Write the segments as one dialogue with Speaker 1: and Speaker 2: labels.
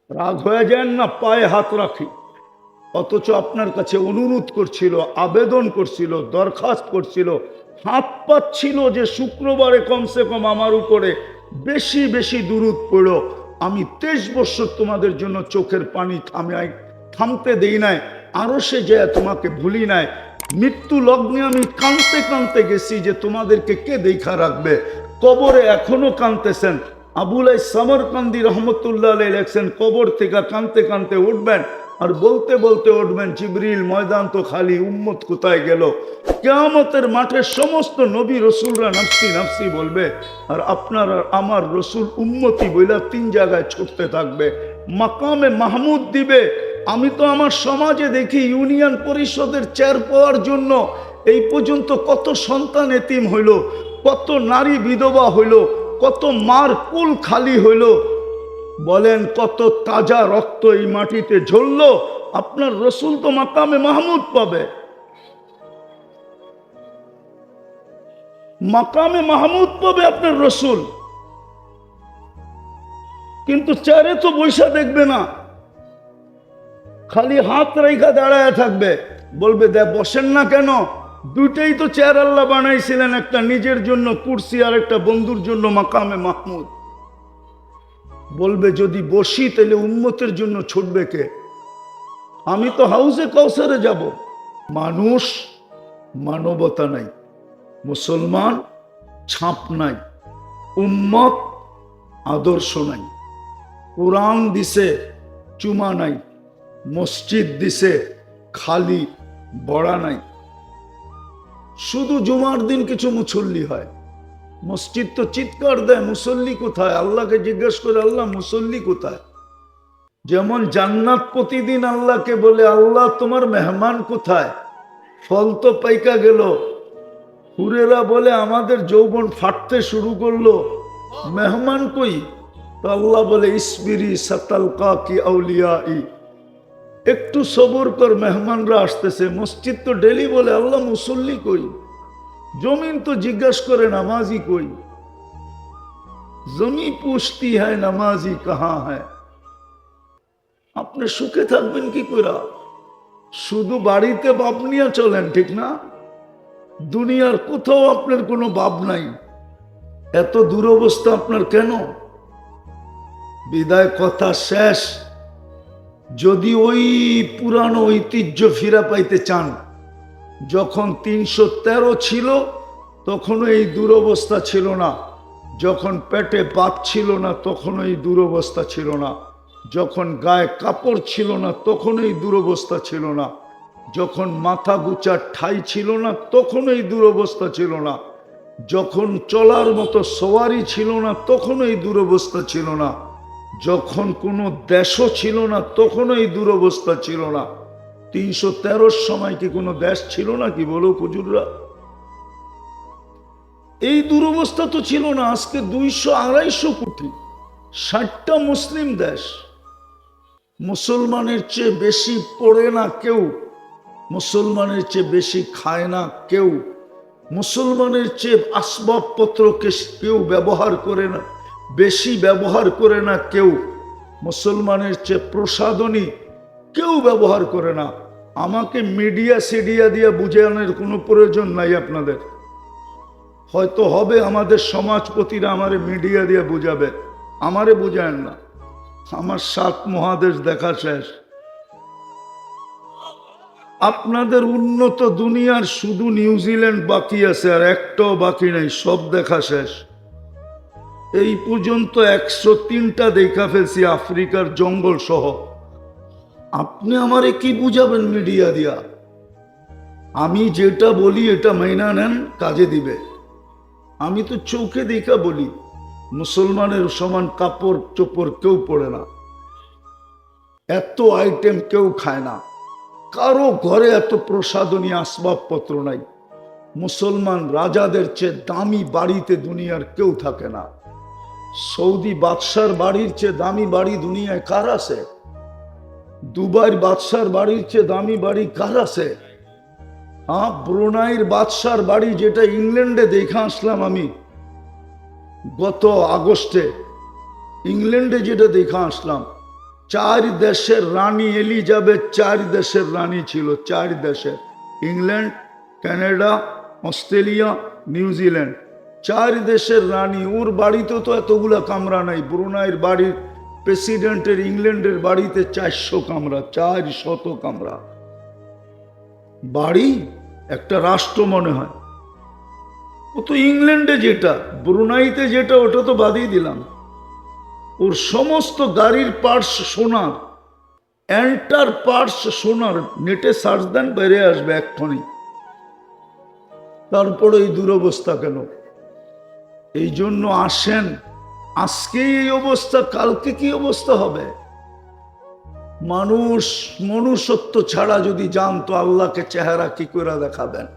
Speaker 1: রাগ হয়ে যান না, পায়ে হাত রাখি। অথচ আপনার কাছে অনুরোধ করছিল, আবেদন করছিল, দরখাস্ত করছিল, হাত পাচ্ছিল যে শুক্রবারে কমসে কম আমার উপরে বেশি বেশি দুরূদ পড়ো। আমি 23 বছর তোমাদের জন্য চোখের পানি থামতে দেই নাই, আরো সে যে তোমাকে ভুলি নাই। মৃত্যু লগ্নে আমি কাঁদতে কাঁদতে গেছি যে তোমাদেরকে কে দেখা রাখবে। কবরে এখনো কাঁদতেছেন। আবুল সামরকান্দি রহমতুল্লাহ আলাইহি লেখছেন, কবর থেকে কাঁদতে কাঁদতে উঠবেন আর বলতে বলতে উঠবেন, জিবরিল ময়দান তো খালি, উম্মত কোথায় গেল। কিয়ামতের মাঠে সমস্ত নবী রসুলরা নাফসি নাফসি বলবে, আর আপনার আর আমার রসুল উম্মতি বইলা 3 জায়গায় ছুটতে থাকবে। মাকামে মাহমুদ দিবে। আমি তো আমার সমাজে দেখি ইউনিয়ন পরিষদের চেয়ার পাওয়ার জন্য এই পর্যন্ত কত সন্তান এতিম হইল, কত নারী বিধবা হইল, কত মার কুল খালি হইল। বলেন কত তাজা রক্ত এই মাটিতে ঝরল। আপনার রসুল তো মাকামে মাহমুদ পাবে, মাকামে মাহমুদ পাবে আপনার রসুল। কিন্তু চেয়ারে তো বৈশা দেখবে না, খালি হাত রেখা দাঁড়ায় থাকবে, বলবে দে বসেন না কেন। দুইটাই তো চেয়ার আল্লাহ বানাইছিলেন, একটা নিজের জন্য কুরসি আর একটা বন্ধুর জন্য মাকামে মাহমুদ। বলবে যদি বসি তাহলে উম্মতের জন্য ছুটবে কে? আমি তো হাউজে কাউসারে যাব। মানুষ মানবতা নাই, মুসলমান ছাপ নাই, উম্মত আদর্শ নাই। কোরআন দিছে চুমা নাই, মসজিদ দিছে খালি বড়া নাই। শুধু জুমার দিন কিছু মুসল্লি হয়, মসজিদ তো চিৎকার দেয় মুসল্লি কোথায়। আল্লাহকে জিজ্ঞেস করে, আল্লাহ মুসল্লি কোথায়? যেমন জান্নাত প্রতিদিন আল্লাহকে বলে, আল্লাহ তোমার মেহমান কোথায়? ফল তো পাইকা গেল। হুরেরা বলে আমাদের যৌবন ফাটতে শুরু করলো, মেহমান কই? তো আল্লাহ বলে ইসবিরি সাতালকা কি আউলিয়াই, একটু সবর কর, মেহমানরা আসতেছে। মসজিদ তো ডেলি বলে আল্লাহ মুসল্লি কই? জমিন তো জিজ্ঞাসা করে নামাজি কই? জমি পুছতি হ্যায় নামাজি কাহা হ্যায়। আপনি সুখে থাকবেন কি করে? শুধু বাড়িতে বাপ নিয়ে চলেন, ঠিক না? দুনিয়ার কোথাও আপনার কোনো বাপ নাই। এত দুরবস্থা আপনার কেন? বিদায় কথা শেষ। যদি ওই পুরানো ঐতিহ্য ফিরা পাইতে চান, যখন 313 ছিল তখনও এই দুরবস্থা ছিল না, যখন পেটে ভাত ছিল না তখনও এই দুরবস্থা ছিল না, যখন গায়ে কাপড় ছিল না তখনও এই দুরবস্থা ছিল না, যখন মাথা গুচার ঠাই ছিল না তখনও এই দুরবস্থা ছিল না, যখন চলার মতো সওয়ারি ছিল না তখনও এই দুরবস্থা ছিল না, যখন কোনো দেশও ছিল না তখনও এই দুরবস্থা ছিল না। 313 সময় কি কোনো দেশ ছিল না? কি বলো হুজুররা? এই দুরবস্থা তো ছিল না। আজকে 200-250 কোটি, 60টা মুসলিম দেশ। মুসলমানের চেয়ে বেশি পড়ে না কেউ, মুসলমানের চেয়ে বেশি খায় না কেউ, মুসলমানের চেয়ে আসবাবপত্রকে কেউ ব্যবহার করে না, বেশি ব্যবহার করে না কেউ, মুসলমানের চেয়ে প্রসাধনী কেউ ব্যবহার করে না। আমাকে মিডিয়া সিডিয়া দিয়ে বুঝানোর কোনো প্রয়োজন নাই আপনাদের। হয়তো হবে আমাদের সমাজপতিরা আমারে মিডিয়া দিয়ে বুঝাবে, আমারে বুঝায়েন না। আমার 7 মহাদেশ দেখা শেষ। আপনাদের উন্নত দুনিয়ার শুধু নিউজিল্যান্ড বাকি আছে, আর একটাও বাকি নেই, সব দেখা শেষ। এই পর্যন্ত 103টা দেখা ফেলছি, আফ্রিকার জঙ্গল সহ। আপনি আমারে কি বুঝাবেন মিডিয়া দিয়া? আমি যেটা বলি এটা মাইনা নেন, কাজে দিবে। আমি তো চোখে দেখা বলি, মুসলমানের সমান কাপড় চোপড় কেউ পরে না, এত আইটেম কেউ খায় না, কারো ঘরে এত প্রসাধনী আসবাবপত্র নাই। মুসলমান রাজাদের চেয়ে দামি বাড়িতে দুনিয়ার কেউ থাকে না। সৌদি বাদশার বাড়ির চেয়ে দামি বাড়ি দুনিয়ায় কার আছে? দুবাইয়ের বাদশার বাড়ির চেয়ে দামি বাড়ি কার আছে? হ্যাঁ, ব্রুনাইয়ের বাদশার বাড়ি, যেটা ইংল্যান্ডে দেখে আসলাম আমি গত আগস্টে, ইংল্যান্ডে যেটা দেখে আসলাম, 4 দেশের রানী এলিজাবেথ 4 দেশের রানী ছিল, 4 দেশের, ইংল্যান্ড, কানাডা, অস্ট্রেলিয়া, নিউজিল্যান্ড, 4 দেশের রানী। ওর বাড়িতে তো এতগুলা কামরা নাই। ব্রুনাইয়ের বাড়ির প্রেসিডেন্টের, ইংল্যান্ডের বাড়িতে 400 কামরা, 400 কামরা। বাড়ি একটা রাষ্ট্র মনে হয়। ও তো ইংল্যান্ডে যেটা, ব্রুনাইতে যেটা, ওটা তো বাদই দিলাম। ওর সমস্ত গাড়ির পার্টস সোনার, এন্টার পার্টস সোনার। নেটে সার্চ দেন, বেড়ে আসবে এক্ষুনি। তারপরে এই দুরবস্থা কেন? এই জন্য আসেন, আজকে এই অবস্থা, কালকে কি অবস্থা হবে? মানুষ মনুষ্যত্ব ছাড়া যদি জানতো আল্লাহকে চেহারা কি করে দেখাবেন,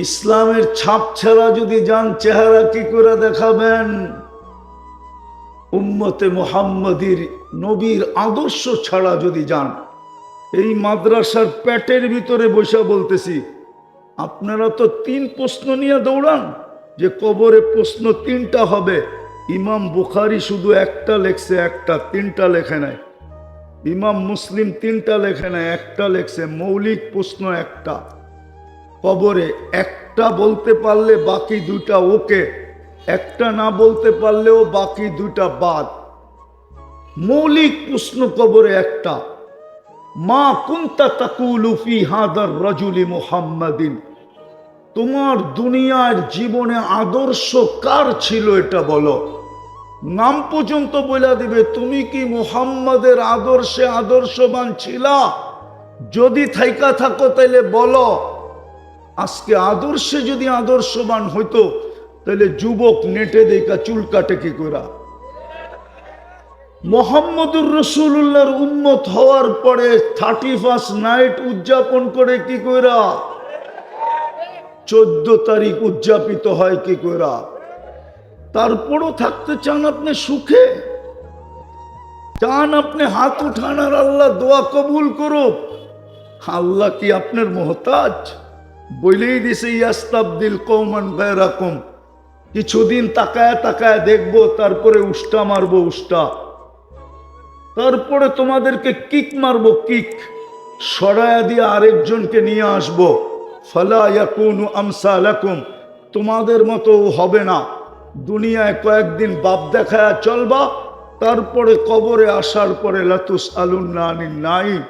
Speaker 1: ইসলামের ছাপ ছাড়া যদি জান চেহারা কি করে দেখাবেন, উম্মতে মুহাম্মাদির নবীর আদর্শ ছাড়া যদি যান। এই মাদ্রাসার পেটের ভিতরে বসে বলতেছি, আপনারা তো 3 প্রশ্ন নিয়ে দৌড়ান যে কবরে প্রশ্ন 3টা হবে। ইমাম বুখারী শুধু একটা লেখছে, একটা, 3টা লেখে নাই। ইমাম মুসলিম 3টা লেখে নাই, একটা লেখছে। মৌলিক প্রশ্ন একটা, কবরে একটা বলতে পারলে বাকি 2টা ওকে, একটা না বলতে পারলেও বাকি 2টা বাদ। মৌলিক প্রশ্ন কবরে একটা, মা কুনতা তাকুলু ফি হাদার রাজুলি মুহাম্মাদিন, তোমার দুনিয়ার জীবনে আদর্শ কার ছিল এটা বলো। নাম পর্যন্ত বলে দিবে, তুমি কি মুহাম্মাদের আদর্শে আদর্শবান ছিলা? যদি থাইকা থাকো তাইলে বলো। আজকে আদর্শে যদি আদর্শবান হইতো তাহলে যুবক নেটে দেখা চুল কাটে কি করে? মুহাম্মদুর রাসূলুল্লাহর উম্মত হওয়ার পরে 31 নাইট উদযাপন করে কি কইরা? 14 তারিখ উদযাপিত হয় কি কইরা? তারপরও থাকতে চান আপনি সুখে, চান আপনি হাত উঠান আর আল্লাহ দোয়া কবুল করুক। আল্লাহ কি আপনার মোহতাজ? বলেই দিছে ইয়াস্তাবদিল কওমান গায়রাকুম, কিছুদিন তাকায় তাকায় দেখবো, তারপরে উষ্টা মারবো উষ্টা, তারপরে তোমাদেরকে কিক মারবো কিক, সরায়া দিয়ে আরেকজনকে নিয়ে আসবো। ফালা ইয়াকুনু আমসালাকুম, তোমাদের মতো হবে না। দুনিয়ায় কয়েকদিন বাপ দেখায়া চলবা, তারপরে কবরে আসার পরে লাতুস আলুন্না আনিন নাইম,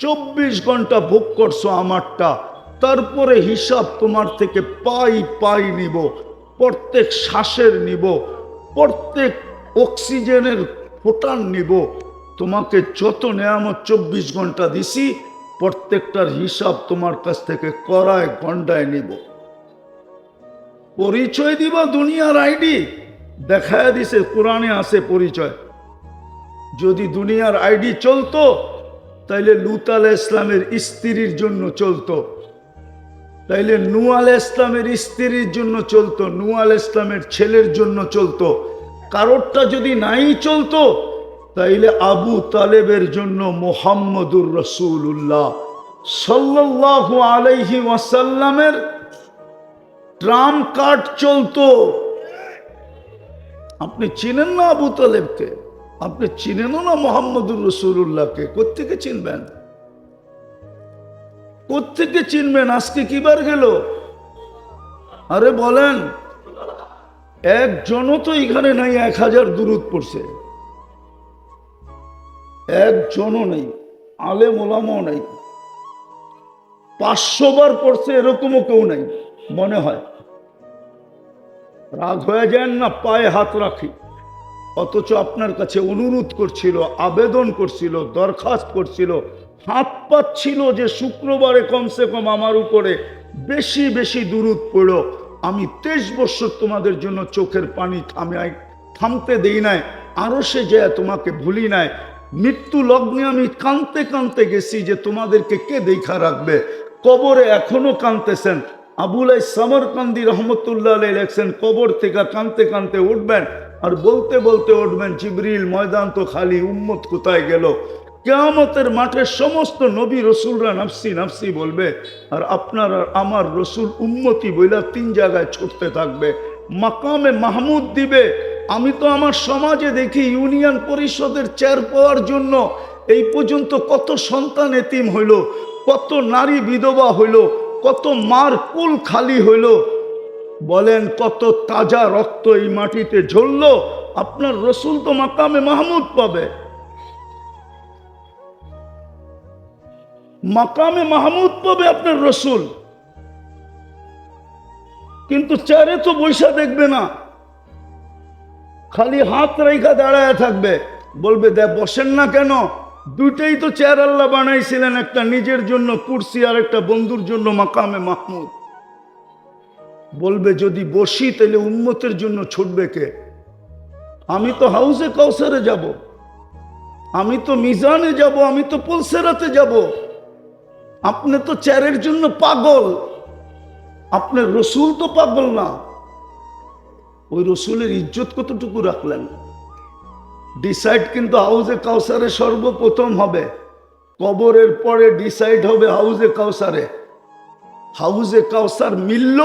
Speaker 1: 24 ঘন্টা ভোগ করছো আমারটা, তারপরে হিসাব তোমার থেকে পাই পাই নিব, প্রত্যেক শ্বাসের নিব, প্রত্যেক অক্সিজেনের ফোটান নিব। তোমাকে যত নেয়ামত 24 ঘন্টা দিছি, প্রত্যেকটার হিসাব তোমার কাছ থেকে করায় গন্ডায় নিব। পরিচয় দিবা দুনিয়ার আইডি দেখায় দিছে, কোরআনে আছে পরিচয়। যদি দুনিয়ার আইডি চলতো তাইলে লূত আলাইহিস ইসলামের স্ত্রীর জন্য চলতো, তাইলে নূহ আলাইহিস ইসলামের স্ত্রীর জন্য চলতো, নূহ আলাইহিস ইসলামের ছেলের জন্য চলতো। কারোরটা যদি নাই চলতো তাইলে আবু তালেবের জন্য মুহাম্মদুর রাসূলুল্লাহ সাল্লাল্লাহু আলাইহি ওয়াসাল্লামের ট্রাম কার্ড চলতো। আপনি চিনেন না আবু তালেবকে, আপনি চিনেনও না মুহাম্মদুর রাসূলুল্লাহকে, কোত্থেকে চিনবেন? কোত্থেকে চিনবেন? আজকে কিবার গেল? আরে বলেন, একজনও তো এখানে নাই 1000 দুরূদ পড়ছে, একজনও নেই, আলেম ওলামাও নাই। 500 বার পড়ছে এরকমও কেউ নাই মনে হয়। রাগ হয়ে যান না, পায়ে হাত রাখি। অথচ আপনার কাছে অনুরোধ করছিল, আবেদন করছিল, দরখাস্ত করছিল, হাত পাচ্ছিল যে শুক্রবারে কমসে কম আমার উপরে বেশি বেশি দুরূদ পড়ো। আমি 23 বছর তোমাদের জন্য চোখের পানি থামতে দেই নাই, আরো সে যায় তোমাকে ভুলি নাই। মৃত্যু লগ্নে আমি কাঁদতে কাঁদতে গেছি যে তোমাদেরকে কে দেখা রাখবে। কবরে এখনো কাঁদতেছেন। আবুল সামরকান্দি রহমতুল্লাহ আলাইহি লেখছেন, কবর থেকে কাঁদতে কাঁদতে উঠবেন আর বলতে বলতে উঠবেন, জিবরিল ময়দান তো খালি, উম্মত কোথায় গেল? কিয়ামতের মাঠে সমস্ত নবী রসুলরা নাফসি নাফসি বলবে, আর আপনার আর আমার রসুল উম্মতি বইলা 3 জায়গায় ছুটতে থাকবে। মাকামে মাহমুদ দিবে, আমি তো আমার সমাজে দেখি ইউনিয়ন পরিষদের চেয়ার পাওয়ার জন্য এই পর্যন্ত কত সন্তান এতিম হইল, কত নারী বিধবা হইল, কত মার কুল খালি হইল। বলেন কত তাজা রক্ত এই মাটিতে ঝরল। আপনার রসুল তো মাকামে মাহমুদ পাবে, মাকামে মাহমুদ পাবে আপনার রসুল। কিন্তু চেয়ারে তো বৈশা দেখবে না, খালি হাত রেখা দাঁড়ায় থাকবে, বলবে দেখ বসেন না কেন। দুইটাই তো চেয়ার আল্লাহ বানাইছিলেন, একটা নিজের জন্য কুরসি আর একটা বন্ধুর জন্য মাকামে মাহমুদ। বলবে যদি বসি তাহলে উম্মতের জন্য ছুটবে কে? আমি তো হাউজে কাউসারে যাব, আমি তো মিজানে যাব, আমি তো পুলসেরাতে যাব। আপনি তো চেয়ারের জন্য পাগল, আপনার রসুল তো পাগল না। ওই রসুলের ইজ্জত কতটুকু রাখলেন? ডিসাইড কিন্তু হাউজে কাউসারে সর্বপ্রথম হবে, কবরের পরে ডিসাইড হবে হাউজে কাউসারে। হাউজে কাউসার মিলল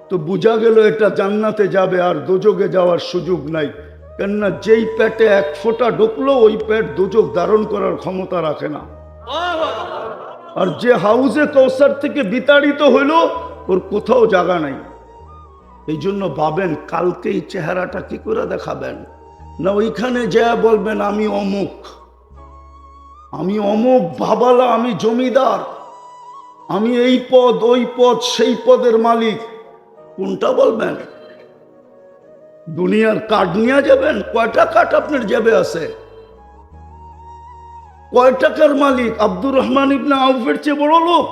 Speaker 1: তো বোঝা গেল এটা জান্নাতে যাবে, আর দোজকে যাওয়ার সুযোগ নাই। কেননা যেই পেটে এক ফোঁটা ঢুকলো ওই পেট দোজক ধারণ করার ক্ষমতা রাখে না। আর যে হাউজে কাউসার থেকে বিতাড়িত হইল ওর কোথাও জায়গা নাই। এই জন্য ভাবেন কালকে এই চেহারাটা কি করে দেখাবেন? না ওইখানে যা বলবেন আমি অমুক, আমি অমুক ভাবালা, আমি জমিদার, আমি এই পদ ওই পদ সেই পদের মালিক। কোনটা বলবেন? দুনিয়ার কার্ড নিয়ে যাবেন? কয়টা কার্ড আপনার জেবে আছে? কয় টাকার মালিক? আব্দুর রহমান ইবনে আউফের চেয়ে বড় লোক?